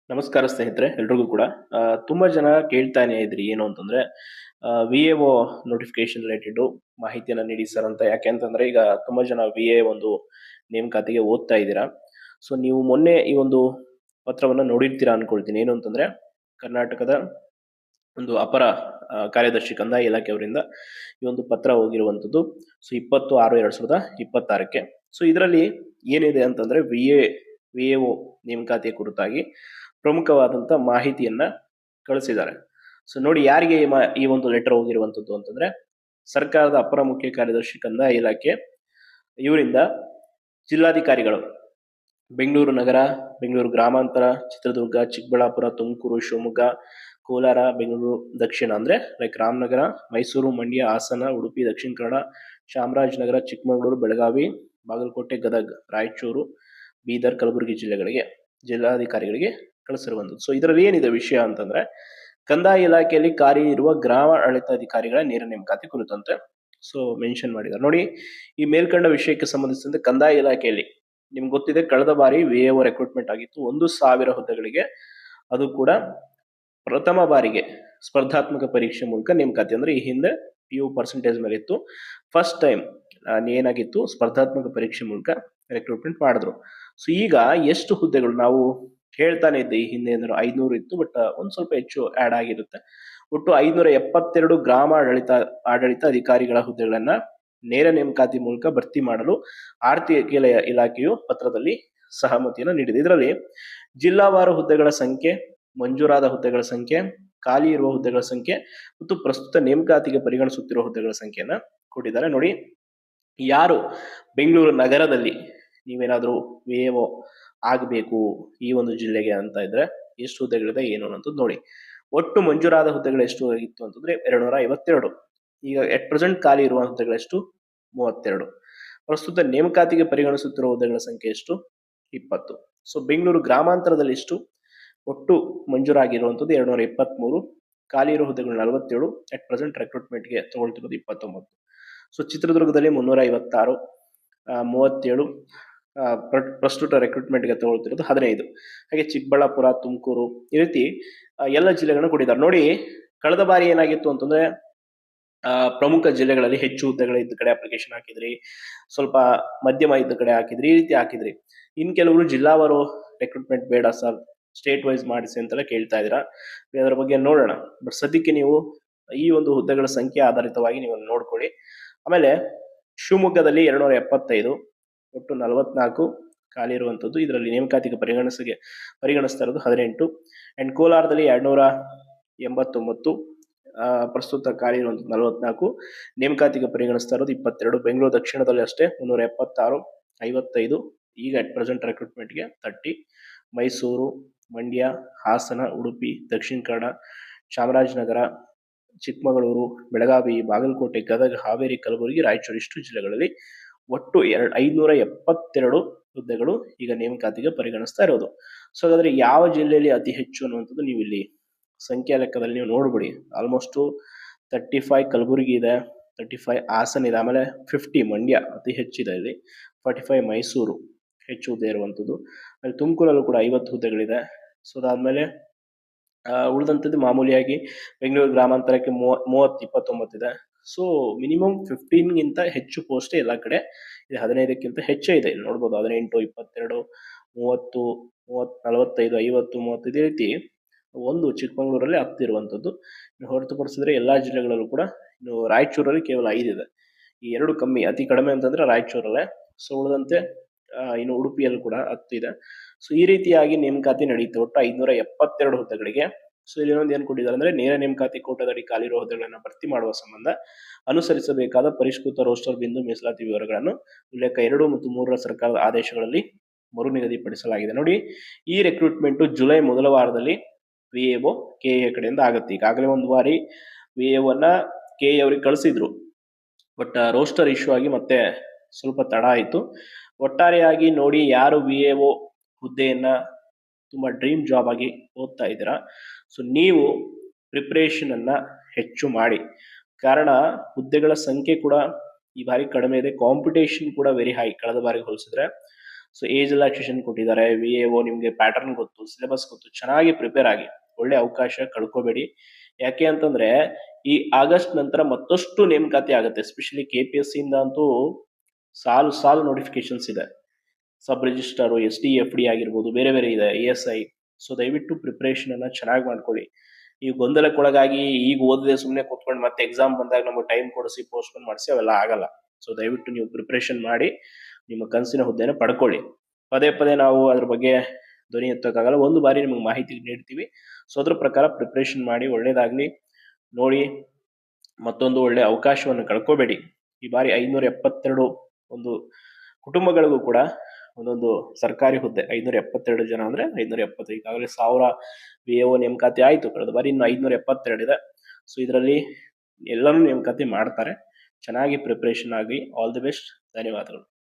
ನಮಸ್ಕಾರ ಸ್ನೇಹಿತರೆ ಎಲ್ರಿಗೂ ಕೂಡ ತುಂಬಾ ಜನ ಕೇಳ್ತಾನೆ ಇದ್ರಿ ಏನು ಅಂತಂದ್ರೆ V A O notification related ಮಾಹಿತಿಯನ್ನ ನೀಡಿ ಸರ್ ಅಂತ. ಯಾಕೆ ಅಂತಂದ್ರೆ ಈಗ ತುಂಬಾ ಜನ ವಿ ಎ ಒಂದು ನೇಮಕಾತಿಗೆ ಓದ್ತಾ ಇದ್ದೀರಾ. ಸೊ ನೀವು ಮೊನ್ನೆ ಈ ಒಂದು ಪತ್ರವನ್ನ ನೋಡಿರ್ತೀರಾ ಅನ್ಕೊಳ್ತೀನಿ. ಏನು ಅಂತಂದ್ರೆ ಕರ್ನಾಟಕದ ಒಂದು ಅಪರ ಕಾರ್ಯದರ್ಶಿ ಕಂದಾಯ ಇಲಾಖೆಯವರಿಂದ ಈ ಒಂದು ಪತ್ರ ಹೋಗಿರುವಂತದ್ದು. ಸೊ 20/6/2026ಕ್ಕೆ. ಸೊ ಇದರಲ್ಲಿ ಏನಿದೆ ಅಂತಂದ್ರೆ ವಿ ಎ ಒ ನೇಮಕಾತಿಯ ಕುರಿತಾಗಿ ಪ್ರಮುಖವಾದಂತ ಮಾಹಿತಿಯನ್ನ ಕಳಿಸಿದ್ದಾರೆ. ಸೊ ನೋಡಿ, ಯಾರಿಗೆ ಈ ಒಂದು ಲೆಟರ್ ಹೋಗಿರುವಂತದ್ದು ಅಂತಂದ್ರೆ ಸರ್ಕಾರದ ಅಪರ ಮುಖ್ಯ ಕಾರ್ಯದರ್ಶಿ ಕಂದಾಯ ಇಲಾಖೆ ಇವರಿಂದ ಜಿಲ್ಲಾಧಿಕಾರಿಗಳು ಬೆಂಗಳೂರು ನಗರ, ಬೆಂಗಳೂರು ಗ್ರಾಮಾಂತರ, ಚಿತ್ರದುರ್ಗ, ಚಿಕ್ಕಬಳ್ಳಾಪುರ, ತುಮಕೂರು, ಶಿವಮೊಗ್ಗ, ಕೋಲಾರ, ಬೆಂಗಳೂರು ದಕ್ಷಿಣ ಅಂದ್ರೆ ಲೈಕ್ ರಾಮನಗರ, ಮೈಸೂರು, ಮಂಡ್ಯ, ಹಾಸನ, ಉಡುಪಿ, ದಕ್ಷಿಣ ಕನ್ನಡ, ಚಾಮರಾಜನಗರ, ಚಿಕ್ಕಮಗಳೂರು, ಬೆಳಗಾವಿ, ಬಾಗಲಕೋಟೆ, ಗದಗ, ರಾಯಚೂರು, ಬೀದರ್, ಕಲಬುರಗಿ ಜಿಲ್ಲೆಗಳಿಗೆ ಜಿಲ್ಲಾಧಿಕಾರಿಗಳಿಗೆ ಕಳಿಸಿರುವಂಥದ್ದು. ಸೊ ಇದರಲ್ಲಿ ಏನಿದೆ ವಿಷಯ ಅಂತಂದ್ರೆ ಕಂದಾಯ ಇಲಾಖೆಯಲ್ಲಿ ಕಾರ್ಯ ಗ್ರಾಮ ಆಡಳಿತಾಧಿಕಾರಿಗಳ ನೇರ ನೇಮಕಾತಿ ಕುರಿತಂತೆ ಸೊ ಮೆನ್ಷನ್ ಮಾಡಿದ್ದಾರೆ. ನೋಡಿ, ಈ ಮೇಲ್ಕಂಡ ವಿಷಯಕ್ಕೆ ಸಂಬಂಧಿಸಿದಂತೆ ಕಂದಾಯ ಇಲಾಖೆಯಲ್ಲಿ ನಿಮ್ಗೆ ಗೊತ್ತಿದೆ, ಕಳೆದ ಬಾರಿ ವಿ ಎ ಒ ರೆಕ್ರೂಟ್ಮೆಂಟ್ ಆಗಿತ್ತು 1,000 ಹುದ್ದೆಗಳಿಗೆ. ಅದು ಕೂಡ ಪ್ರಥಮ ಬಾರಿಗೆ ಸ್ಪರ್ಧಾತ್ಮಕ ಪರೀಕ್ಷೆ ಮೂಲಕ ನೇಮಕಾತಿ. ಅಂದ್ರೆ ಈ ಹಿಂದೆ PU ಪರ್ಸೆಂಟೇಜ್ ಮೇಲೆ ಇತ್ತು. ಫಸ್ಟ್ ಟೈಮ್ ಏನಾಗಿತ್ತು, ಸ್ಪರ್ಧಾತ್ಮಕ ಪರೀಕ್ಷೆ ಮೂಲಕ ರೆಕ್ರೂಟ್ಮೆಂಟ್ ಮಾಡಿದ್ರು. ಸೊ ಈಗ ಎಷ್ಟು ಹುದ್ದೆಗಳು ನಾವು ಹೇಳ್ತಾನೆ ಇದ್ದೆ, ಈ ಹಿಂದೆ ಅಂದ್ರೆ 500 ಇತ್ತು, ಬಟ್ ಒಂದ್ ಸ್ವಲ್ಪ ಹೆಚ್ಚು ಆಡ್ ಆಗಿರುತ್ತೆ. ಒಟ್ಟು 572 ಗ್ರಾಮ ಆಡಳಿತ ಅಧಿಕಾರಿಗಳ ಹುದ್ದೆಗಳನ್ನ ನೇರ ನೇಮಕಾತಿ ಮೂಲಕ ಭರ್ತಿ ಮಾಡಲು ಆರ್ಥಿಕ ಇಲಾಖೆಯು ಪತ್ರದಲ್ಲಿ ಸಹಮತಿಯನ್ನು ನೀಡಿದೆ. ಇದರಲ್ಲಿ ಜಿಲ್ಲಾವಾರು ಹುದ್ದೆಗಳ ಸಂಖ್ಯೆ, ಮಂಜೂರಾದ ಹುದ್ದೆಗಳ ಸಂಖ್ಯೆ, ಖಾಲಿ ಇರುವ ಹುದ್ದೆಗಳ ಸಂಖ್ಯೆ ಮತ್ತು ಪ್ರಸ್ತುತ ನೇಮಕಾತಿಗೆ ಪರಿಗಣಿಸುತ್ತಿರುವ ಹುದ್ದೆಗಳ ಸಂಖ್ಯೆಯನ್ನ ಕೊಟ್ಟಿದ್ದಾರೆ. ನೋಡಿ, ಯಾರು ಬೆಂಗಳೂರು ನಗರದಲ್ಲಿ ನೀವೇನಾದ್ರೂ ವಿ ಎ ಒ ಆಗಬೇಕು ಈ ಒಂದು ಜಿಲ್ಲೆಗೆ ಅಂತ ಇದ್ರೆ ಎಷ್ಟು ಹುದ್ದೆಗಳಿದೆ ಏನು ಅನ್ನೋದು ನೋಡಿ. ಒಟ್ಟು ಮಂಜೂರಾದ ಹುದ್ದೆಗಳು ಎಷ್ಟು ಆಗಿತ್ತು ಅಂತಂದ್ರೆ 252. ಈಗ ಎಟ್ ಪ್ರೆಸೆಂಟ್ ಖಾಲಿ ಇರುವ ಹುದ್ದೆಗಳೆಷ್ಟು? 32. ಪ್ರಸ್ತುತ ನೇಮಕಾತಿಗೆ ಪರಿಗಣಿಸುತ್ತಿರುವ ಹುದ್ದೆಗಳ ಸಂಖ್ಯೆ ಎಷ್ಟು? 20. ಸೊ ಬೆಂಗಳೂರು ಗ್ರಾಮಾಂತರದಲ್ಲಿ ಎಷ್ಟು? ಒಟ್ಟು ಮಂಜೂರಾಗಿರುವಂತದ್ದು 223, ಖಾಲಿ ಇರುವ ಹುದ್ದೆಗಳು 47, ಅಟ್ ಪ್ರೆಸೆಂಟ್ ರೆಕ್ರೂಟ್ಮೆಂಟ್ಗೆ ತಗೊಳ್ತಿರೋದು 29. ಸೊ ಚಿತ್ರದುರ್ಗದಲ್ಲಿ 356, 37 ಪ್ರಸ್ತುತ ರೆಕ್ರೂಟ್ಮೆಂಟ್ಗೆ ತಗೊಳ್ತಿರೋದು 15. ಹಾಗೆ ಚಿಕ್ಕಬಳ್ಳಾಪುರ, ತುಮಕೂರು, ಈ ರೀತಿ ಎಲ್ಲ ಜಿಲ್ಲೆಗಳನ್ನ ಕೊಟ್ಟಿದ್ದಾರೆ. ನೋಡಿ, ಕಳೆದ ಬಾರಿ ಏನಾಗಿತ್ತು ಅಂತಂದ್ರೆ ಪ್ರಮುಖ ಜಿಲ್ಲೆಗಳಲ್ಲಿ ಹೆಚ್ಚು ಹುದ್ದೆಗಳ ಇದ್ದ ಕಡೆ ಅಪ್ಲಿಕೇಶನ್ ಹಾಕಿದ್ರಿ, ಸ್ವಲ್ಪ ಮಧ್ಯಮ ಇದ್ದ ಕಡೆ ಹಾಕಿದ್ರಿ, ಈ ರೀತಿ ಹಾಕಿದ್ರಿ. ಇನ್ ಕೆಲವರು ಜಿಲ್ಲಾವಾರು ರೆಕ್ರೂಟ್ಮೆಂಟ್ ಬೇಡ ಸರ್, ಸ್ಟೇಟ್ ವೈಸ್ ಮಾಡಿಸಿ ಅಂತೆಲ್ಲ ಕೇಳ್ತಾ ಇದ್ದೀರಾ. ಅದರ ಬಗ್ಗೆ ನೋಡೋಣ. ಬಟ್ ಸದ್ಯಕ್ಕೆ ನೀವು ಈ ಒಂದು ಹುದ್ದೆಗಳ ಸಂಖ್ಯೆ ಆಧಾರಿತವಾಗಿ ನೀವು ನೋಡ್ಕೊಳ್ಳಿ. ಆಮೇಲೆ ಶಿವಮೊಗ್ಗದಲ್ಲಿ 275, ಒಟ್ಟು 44 ಖಾಲಿ ಇರುವಂತದ್ದು. ಇದರಲ್ಲಿ ನೇಮಕಾತಿಗೆ ಪರಿಗಣಿಸ್ತಾ ಇರೋದು 18. ಅಂಡ್ ಕೋಲಾರದಲ್ಲಿ 289, ಪ್ರಸ್ತುತ ಖಾಲಿ ಇರುವಂತದ್ದು 44, ನೇಮಕಾತಿಗೆ ಪರಿಗಣಿಸ್ತಾ ಇರೋದು 22. ಬೆಂಗಳೂರು ದಕ್ಷಿಣದಲ್ಲಿ ಅಷ್ಟೇ 376, 55, ಈಗ ಅಟ್ ಪ್ರೆಸೆಂಟ್ ರೆಕ್ರೂಟ್ಮೆಂಟ್ಗೆ 30. ಮೈಸೂರು, ಮಂಡ್ಯ, ಹಾಸನ, ಉಡುಪಿ, ದಕ್ಷಿಣ ಕನ್ನಡ, ಚಾಮರಾಜನಗರ, ಚಿಕ್ಕಮಗಳೂರು, ಬೆಳಗಾವಿ, ಬಾಗಲಕೋಟೆ, ಗದಗ, ಹಾವೇರಿ, ಕಲಬುರಗಿ, ರಾಯಚೂರು, ಇಷ್ಟು ಜಿಲ್ಲೆಗಳಲ್ಲಿ ಒಟ್ಟು 572 ಹುದ್ದೆಗಳು ಈಗ ನೇಮಕಾತಿಗೆ ಪರಿಗಣಿಸ್ತಾ ಇರೋದು. ಸೊ ಹಾಗಾದ್ರೆ ಯಾವ ಜಿಲ್ಲೆಯಲ್ಲಿ ಅತಿ ಹೆಚ್ಚು ಅನ್ನುವಂಥದ್ದು ನೀವು ಇಲ್ಲಿ ಸಂಖ್ಯಾ ಲೆಕ್ಕದಲ್ಲಿ ನೀವು ನೋಡ್ಬಿಡಿ. ಆಲ್ಮೋಸ್ಟ್ 35 ಕಲಬುರಗಿ ಇದೆ, 35 ಹಾಸನ ಇದೆ, ಆಮೇಲೆ 50 ಮಂಡ್ಯ ಅತಿ ಹೆಚ್ಚಿದೆ ಇಲ್ಲಿ, 45 ಮೈಸೂರು ಹೆಚ್ಚು ಹುದ್ದೆ ಇರುವಂಥದ್ದು, ಅಲ್ಲಿ ತುಮಕೂರಲ್ಲೂ ಕೂಡ 50 ಹುದ್ದೆಗಳಿದೆ. ಸೊ ಅದಾದ್ಮೇಲೆ ಉಳಿದಂಥದ್ದು ಮಾಮೂಲಿಯಾಗಿ ಬೆಂಗಳೂರು ಗ್ರಾಮಾಂತರಕ್ಕೆ 29 ಇದೆ. ಸೊ ಮಿನಿಮಮ್ 15ಗಿಂತ ಹೆಚ್ಚು ಪೋಸ್ಟ್ ಎಲ್ಲ ಕಡೆ ಇದೆ, 15ಕ್ಕಿಂತ ಹೆಚ್ಚೇ ಇದೆ. ಇಲ್ಲಿ ನೋಡ್ಬೋದು 18, 22, 30, 45, 50, 30 ಇದೇ ರೀತಿ ಒಂದು ಚಿಕ್ಕಮಗಳೂರಲ್ಲಿ 10 ಇರುವಂಥದ್ದು. ಹೊರತುಪಡಿಸಿದ್ರೆ ಎಲ್ಲಾ ಜಿಲ್ಲೆಗಳಲ್ಲೂ ಕೂಡ ಇನ್ನು ರಾಯಚೂರಲ್ಲಿ ಕೇವಲ 5 ಇದೆ. ಈ 2 ಕಮ್ಮಿ, ಅತಿ ಕಡಿಮೆ ಅಂತಂದ್ರೆ ರಾಯಚೂರಲ್ಲೇ. ಸೊ ಉಳಿದಂತೆ ಇನ್ನು ಉಡುಪಿಯಲ್ಲೂ ಕೂಡ 10 ಇದೆ. ಸೊ ಈ ರೀತಿಯಾಗಿ ನೇಮಕಾತಿ ನಡೆಯುತ್ತೆ ಒಟ್ಟು 572 ಹುದ್ದೆಗಳಿಗೆ. ಸೊ ಇಲ್ಲಿ ಇನ್ನೊಂದು ಏನ್ ಕೊಟ್ಟಿದ್ದಾರೆ ಅಂದ್ರೆ ನೇರ ನೇಮಕಾತಿ ಕೋಟಾದಡಿ ಖಾಲಿರುವ ಹುದ್ದೆಗಳನ್ನು ಭರ್ತಿ ಮಾಡುವ ಸಂಬಂಧ ಅನುಸರಿಸಬೇಕಾದ ಪರಿಷ್ಕೃತ ರೋಸ್ಟರ್ ಬಿಂದು ಮೀಸಲಾತಿ ವಿವರಗಳನ್ನು ಉಲ್ಲೇಖ 2 ಮತ್ತು 3 ಸರ್ಕಾರದ ಆದೇಶಗಳಲ್ಲಿ ಮರು ನಿಗದಿಪಡಿಸಲಾಗಿದೆ. ನೋಡಿ, ಈ ರೆಕ್ರೂಟ್ಮೆಂಟ್ ಜುಲೈ ಮೊದಲ ವಾರದಲ್ಲಿ ವಿ ಎ ಒ KA ಕಡೆಯಿಂದ ಆಗುತ್ತೆ. ಈಗಾಗಲೇ ಒಂದು ಬಾರಿ ವಿ ಎ ಒನ್ನ KA ಅವ್ರಿಗೆ ಕಳಿಸಿದ್ರು, ಬಟ್ ರೋಸ್ಟರ್ ಇಶ್ಯೂ ಆಗಿ ಮತ್ತೆ ಸ್ವಲ್ಪ ತಡ ಆಯಿತು. ಒಟ್ಟಾರೆಯಾಗಿ ನೋಡಿ, ಯಾರು ವಿ ಎ ಒ ಹುದ್ದೆಯನ್ನ ತುಂಬಾ ಡ್ರೀಮ್ ಜಾಬ್ ಆಗಿ ಓದ್ತಾ ಇದ್ದೀರಾ, ಸೊ ನೀವು ಪ್ರಿಪರೇಷನ್ ಅನ್ನ ಹೆಚ್ಚು ಮಾಡಿ. ಕಾರಣ ಹುದ್ದೆಗಳ ಸಂಖ್ಯೆ ಕೂಡ ಈ ಬಾರಿ ಕಡಿಮೆ ಇದೆ, ಕಾಂಪಿಟೇಷನ್ ಕೂಡ ವೆರಿ ಹೈ ಕಳೆದ ಬಾರಿಗೆ ಹೋಲಿಸಿದ್ರೆ. ಸೊ ಏಜ್ ರಿಲ್ಯಾಕ್ಸೇಷನ್ ಕೊಟ್ಟಿದ್ದಾರೆ, VAO ನಿಮಗೆ ಪ್ಯಾಟರ್ನ್ ಗೊತ್ತು, ಸಿಲೆಬಸ್ ಗೊತ್ತು, ಚೆನ್ನಾಗಿ ಪ್ರಿಪೇರ್ ಆಗಿ ಒಳ್ಳೆ ಅವಕಾಶ ಕಳ್ಕೋಬೇಡಿ. ಯಾಕೆ ಅಂತಂದ್ರೆ ಈ ಆಗಸ್ಟ್ ನಂತರ ಮತ್ತಷ್ಟು ನೇಮಕಾತಿ ಆಗುತ್ತೆ. ಎಸ್ಪೆಷಲಿ KPSC ಇಂದ ಅಂತೂ ಸಾಲು ಸಾಲು ನೋಟಿಫಿಕೇಶನ್ಸ್ ಇದೆ. ಸಬ್ ರಿಜಿಸ್ಟರ್, ST FD ಆಗಿರ್ಬೋದು, ಬೇರೆ ಬೇರೆ ಇದೆ, ASI. ಸೊ ದಯವಿಟ್ಟು ಪ್ರಿಪರೇಷನ್ ಅನ್ನ ಚೆನ್ನಾಗಿ ಮಾಡ್ಕೊಳ್ಳಿ. ಈ ಗೊಂದಲಕ್ಕೊಳಗಾಗಿ ಈಗ ಓದದೆ ಸುಮ್ಮನೆ ಕೂತ್ಕೊಂಡು ಮತ್ತೆ ಎಕ್ಸಾಮ್ ಬಂದಾಗ ನಮಗೆ ಟೈಮ್ ಕೊಡಿಸಿ ಪೋಸ್ಟ್ಪೋನ್ ಮಾಡಿಸಿ ಅವೆಲ್ಲ ಆಗಲ್ಲ. ಸೊ ದಯವಿಟ್ಟು ನೀವು ಪ್ರಿಪರೇಷನ್ ಮಾಡಿ ನಿಮ್ಮ ಕನಸಿನ ಹುದ್ದೆನ ಪಡ್ಕೊಳ್ಳಿ. ಪದೇ ಪದೇ ನಾವು ಅದ್ರ ಬಗ್ಗೆ ಧ್ವನಿ ಎತ್ತಕ್ಕಾಗಲ್ಲ, ಒಂದು ಬಾರಿ ನಿಮಗೆ ಮಾಹಿತಿ ನೀಡ್ತೀವಿ. ಸೊ ಅದ್ರ ಪ್ರಕಾರ ಪ್ರಿಪರೇಷನ್ ಮಾಡಿ, ಒಳ್ಳೇದಾಗ್ಲಿ ನೋಡಿ. ಮತ್ತೊಂದು ಒಳ್ಳೆ ಅವಕಾಶವನ್ನು ಕಳ್ಕೋಬೇಡಿ. ಈ ಬಾರಿ 572 ಒಂದು ಕುಟುಂಬಗಳಿಗೂ ಕೂಡ ಒಂದೊಂದು ಸರ್ಕಾರಿ ಹುದ್ದೆ, 572 ಜನ ಅಂದ್ರೆ 570, ಈಗಾಗಲೇ 1000 VAO ನೇಮಕಾತಿ ಆಯ್ತು ಕಳೆದ ಬಾರಿ, ಇನ್ನು 572 ಇದೆ. ಸೊ ಇದರಲ್ಲಿ ಎಲ್ಲರೂ ನೇಮಕಾತಿ ಮಾಡ್ತಾರೆ. ಚೆನ್ನಾಗಿ ಪ್ರಿಪರೇಷನ್ ಆಗಿ. All the best. ಧನ್ಯವಾದಗಳು.